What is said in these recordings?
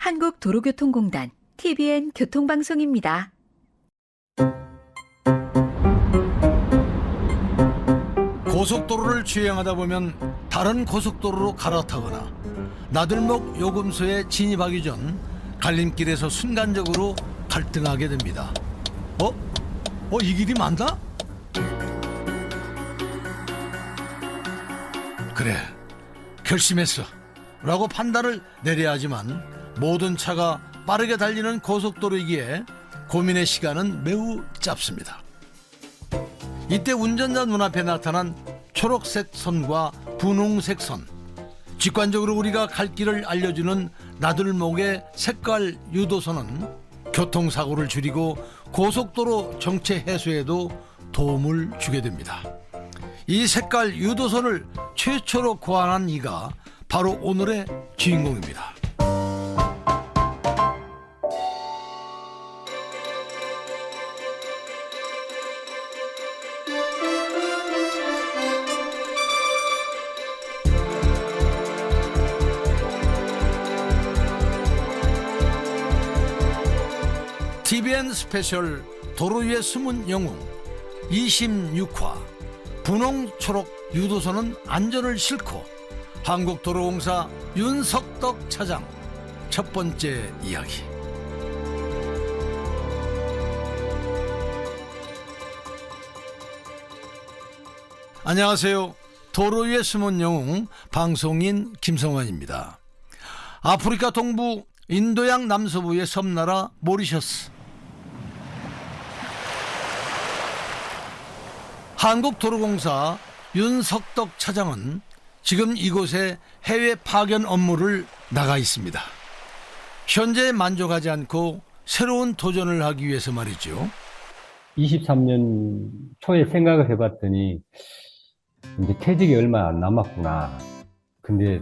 한국도로교통공단 TBN 교통방송입니다. 고속도로를 주행하다 보면 다른 고속도로로 갈아타거나 나들목 요금소에 진입하기 전 갈림길에서 순간적으로 갈등하게 됩니다. 이 길이 맞나? 그래, 결심했어 라고 판단을 내려야 하지만 모든 차가 빠르게 달리는 고속도로이기에 고민의 시간은 매우 짧습니다. 이때 운전자 눈앞에 나타난 초록색 선과 분홍색 선, 직관적으로 우리가 갈 길을 알려주는 나들목의 색깔 유도선은 교통사고를 줄이고 고속도로 정체 해소에도 도움을 주게 됩니다. 이 색깔 유도선을 최초로 고안한 이가 바로 오늘의 주인공입니다. TBN 스페셜 도로 위의 숨은 영웅 26화 분홍 초록 유도선은 안전을 싣고 한국도로공사 윤석덕 차장 첫 번째 이야기. 안녕하세요. 도로 위의 숨은 영웅 방송인 김성환입니다. 아프리카 동부 인도양 남서부의 섬나라 모리셔스. 한국도로공사 윤석덕 차장은 지금 이곳에 해외 파견 업무를 나가 있습니다. 현재에 만족하지 않고 새로운 도전을 하기 위해서 말이죠. 23년 초에 생각을 해봤더니 이제 퇴직이 얼마 안 남았구나. 근데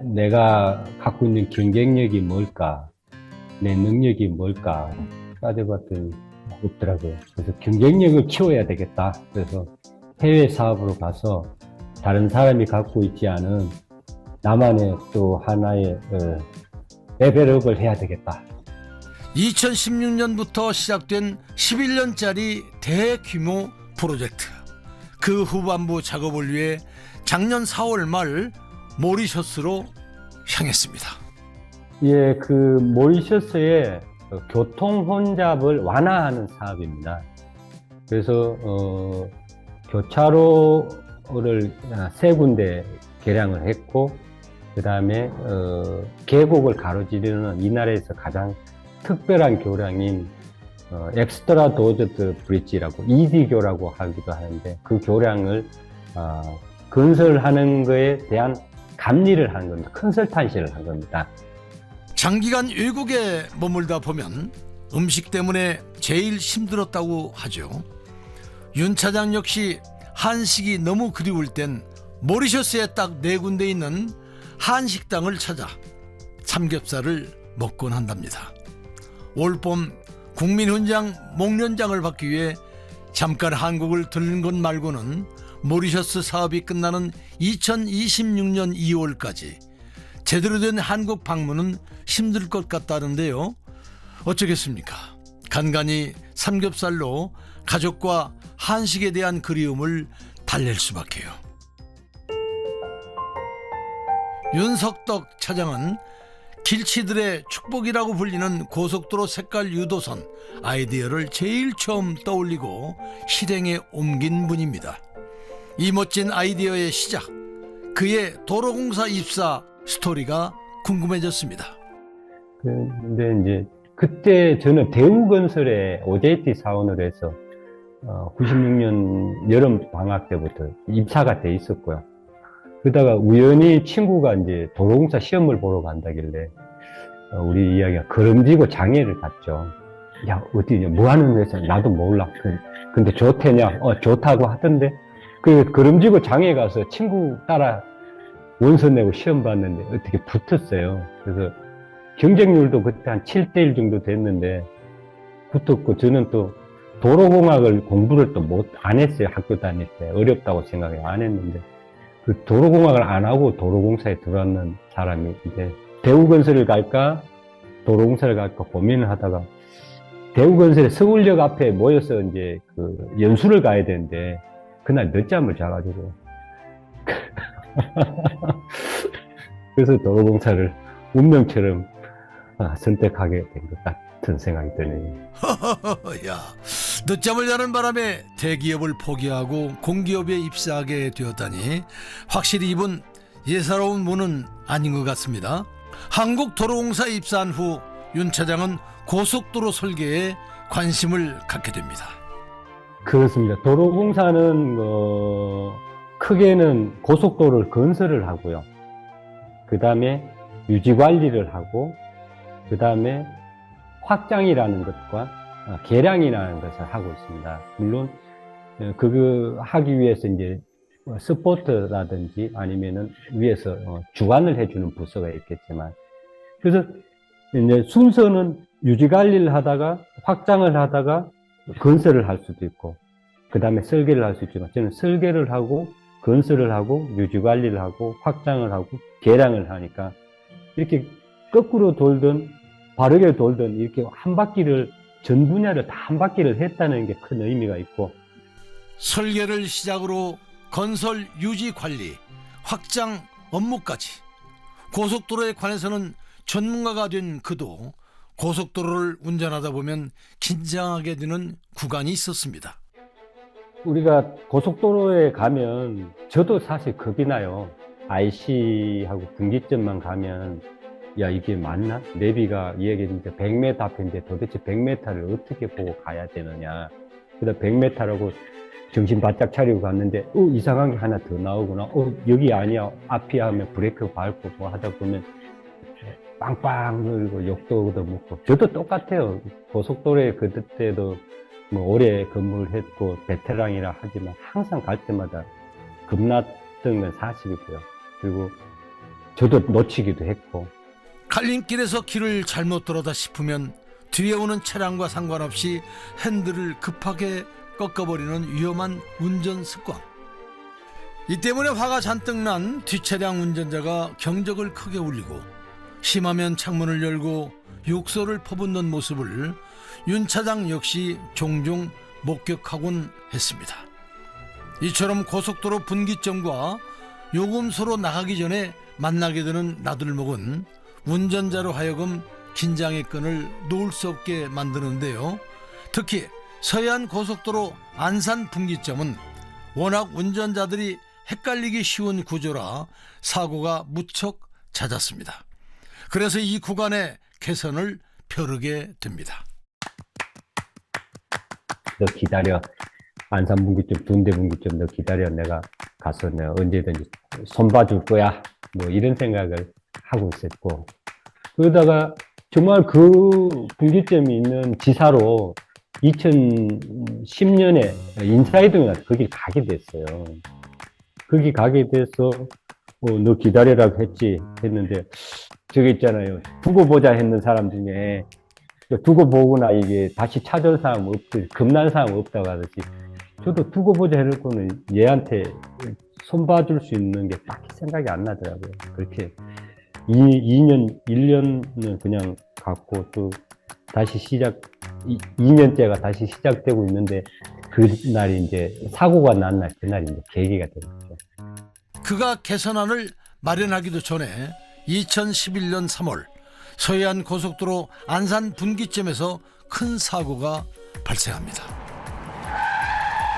내가 갖고 있는 경쟁력이 뭘까? 내 능력이 뭘까? 따져봤더니 없더라고요. 그래서 경쟁력을 키워야 되겠다. 그래서 해외 사업으로 가서 다른 사람이 갖고 있지 않은 나만의 또 하나의 레벨업을 해야 되겠다. 2016년부터 시작된 11년짜리 대규모 프로젝트. 그 후반부 작업을 위해 작년 4월 말 모리셔스로 향했습니다. 예, 그 모리셔스의 교통 혼잡을 완화하는 사업입니다. 그래서 교차로를 3군데 개량을 했고, 그 다음에 계곡을 가로지르는 이 나라에서 가장 특별한 교량인 엑스트라 도어드 브릿지라고 ED교라고 하기도 하는데, 그 교량을 건설하는 거에 대한 감리를 하는 겁니다. 컨설탄시를 한 겁니다. 장기간 외국에 머물다 보면 음식 때문에 제일 힘들었다고 하죠. 윤 차장 역시 한식이 너무 그리울 땐 모리셔스에 딱 4군데 있는 한식당을 찾아 삼겹살을 먹곤 한답니다. 올봄 국민훈장 목련장을 받기 위해 잠깐 한국을 들른 것 말고는 모리셔스 사업이 끝나는 2026년 2월까지 제대로 된 한국 방문은 힘들 것 같다는데요. 어쩌겠습니까? 간간히 삼겹살로 가족과 한식에 대한 그리움을 달랠 수밖에요. 윤석덕 차장은 길치들의 축복이라고 불리는 고속도로 색깔 유도선 아이디어를 제일 처음 떠올리고 실행에 옮긴 분입니다. 이 멋진 아이디어의 시작, 그의 도로공사 입사 스토리가 궁금해졌습니다. 근데 이제 그때 저는 대우건설에 OJT 사원을 해서 96년 여름 방학 때부터 입사가 돼 있었고요. 그러다가 우연히 친구가 이제 도로공사 시험을 보러 간다길래 우리 이야기가 걸음지고 장애를 갔죠. 야, 어디냐, 뭐 하는 회사? 나도 몰라. 근데 좋대냐? 좋다고 하던데. 그 걸음지고 장애 가서 친구 따라 원서 내고 시험 봤는데 어떻게 붙었어요. 그래서 경쟁률도 그때 한 7대1 정도 됐는데 붙었고, 저는 또 도로공학을 공부를 또 안 했어요. 학교 다닐 때. 어렵다고 생각해 안 했는데, 그 도로공학을 안 하고 도로공사에 들어왔는 사람이 이제 대우건설을 갈까 도로공사를 갖고 고민을 하다가 대구건설의 서울역 앞에 모여서 이제 그 연수를 가야 되는데 그날 늦잠을 자가지고 그래서 도로공사를 운명처럼 선택하게 된 것 같은 생각이 드네요. 야, 늦잠을 자는 바람에 대기업을 포기하고 공기업에 입사하게 되었다니 확실히 이분 예사로운 분은 아닌 것 같습니다. 한국도로공사 입사한 후 윤 차장은 고속도로 설계에 관심을 갖게 됩니다. 그렇습니다. 도로공사는 크게는 고속도로를 건설을 하고요. 그 다음에 유지관리를 하고 그 다음에 확장이라는 것과 개량이라는 것을 하고 있습니다. 물론 그거 하기 위해서 이제 스포트라든지 아니면은 위에서 주관을 해주는 부서가 있겠지만, 그래서 이제 순서는 유지관리를 하다가 확장을 하다가 건설을 할 수도 있고 그 다음에 설계를 할 수 있지만, 저는 설계를 하고 건설을 하고 유지관리를 하고 확장을 하고 개량을 하니까 이렇게 거꾸로 돌든 바르게 돌든 이렇게 한 바퀴를, 전 분야를 다 한 바퀴를 했다는 게 큰 의미가 있고, 설계를 시작으로 건설, 유지, 관리, 확장 업무까지 고속도로에 관해서는 전문가가 된 그도 고속도로를 운전하다 보면 긴장하게 되는 구간이 있었습니다. 우리가 고속도로에 가면 저도 사실 겁이 나요. IC하고 분기점만 가면 야, 이게 맞나? 내비가 이야기했는데 100m 앞인데 도대체 100m를 어떻게 보고 가야 되느냐. 그래서 100m라고 정신 바짝 차리고 갔는데 이상한 게 하나 더 나오구나. 여기 아니야. 앞이 하면 브레이크 밟고 뭐 하다 보면 빵빵 놀고 욕도 얻어먹고. 저도 똑같아요. 고속도로에 그때도 뭐 오래 근무를 했고 베테랑이라 하지만 항상 갈 때마다 겁났던 건 사실이고요. 그리고 저도 놓치기도 했고. 갈림길에서 길을 잘못 들어다 싶으면 뒤에 오는 차량과 상관없이 핸들을 급하게 꺾어버리는 위험한 운전 습관. 이 때문에 화가 잔뜩 난 뒷차량 운전자가 경적을 크게 울리고 심하면 창문을 열고 욕설을 퍼붓는 모습을 윤 차장 역시 종종 목격하곤 했습니다. 이처럼 고속도로 분기점과 요금소로 나가기 전에 만나게 되는 나들목은 운전자로 하여금 긴장의 끈을 놓을 수 없게 만드는데요. 특히 서해안 고속도로 안산 분기점은 워낙 운전자들이 헷갈리기 쉬운 구조라 사고가 무척 잦았습니다. 그래서 이 구간에 개선을 벼르게 됩니다. 너 기다려. 안산 분기점, 둔대 분기점 너 기다려. 내가 가서 내가 언제든지 손봐줄 거야. 뭐 이런 생각을 하고 있었고, 그러다가 정말 그 분기점이 있는 지사로 2010년에 인사이동에 거기 가게 됐어요. 거기 가게 돼서 너 기다리라고 했는데 저기 있잖아요. 두고 보자 했는 사람 중에 두고 보거나 이게 다시 찾을 사람 없지, 겁난 사람 없다고 하듯이 저도 두고 보자 해놓고는 얘한테 손봐줄 수 있는 게 딱히 생각이 안 나더라고요. 그렇게 1년은 그냥 갔고 또 다시 2년째가 다시 시작되고 있는데 그날이 이제 사고가 난 날, 그날이 이제 계기가 된 거죠. 그가 개선안을 마련하기도 전에 2011년 3월 서해안 고속도로 안산 분기점에서 큰 사고가 발생합니다.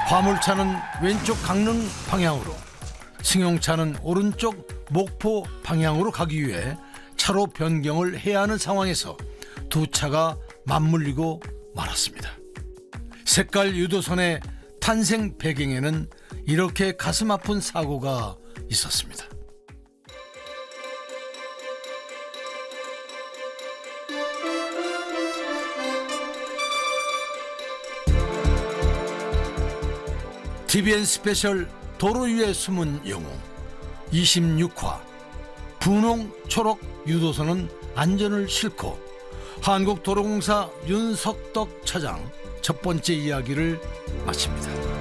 화물차는 왼쪽 강릉 방향으로, 승용차는 오른쪽 목포 방향으로 가기 위해 차로 변경을 해야 하는 상황에서 두 차가 맞물리고 말았습니다. 색깔 유도선의 탄생 배경에는 이렇게 가슴 아픈 사고가 있었습니다. TVN 스페셜 도로 위의 숨은 영웅 26화 분홍 초록 유도선은 안전을 싣고 한국도로공사 윤석덕 차장 첫 번째 이야기를 마칩니다.